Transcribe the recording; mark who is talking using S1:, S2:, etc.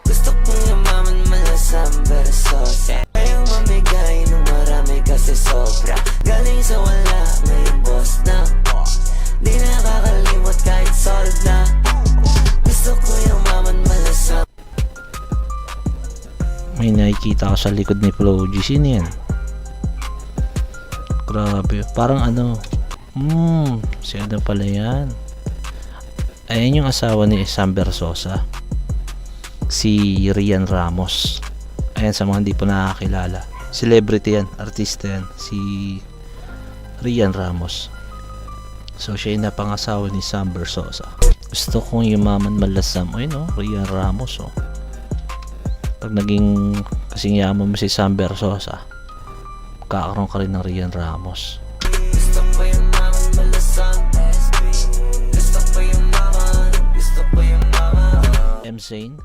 S1: Gusto kong yumaman malasang bersose, kayang mamigay ng marami kasi sobra. Galing sa wala, ngayon boss na. Di nakakalimot kahit solve na. Gusto ko yumaman malasang.
S2: May nakikita ko sa likod ni Flo G. Sino yan? Grabe, parang ano, si ano pala yan. Ayan yung asawa ni Sam Bersosa, si Rian Ramos. Ayan, sa mga hindi po nakakilala, celebrity yan, artista yan, si Rian Ramos. So siya yung napangasawa ni Sam Bersosa. Gusto kong yumaman malasam. Ayun no, Rian Ramos oh. Pag naging kasing yaman mo si Sam Bersosa, kakaroon ka rin ng Rian Ramos.
S1: Gusto ko yumaman malasang. Gusto ko yumaman. Gusto ko yumaman.
S2: M. Zane.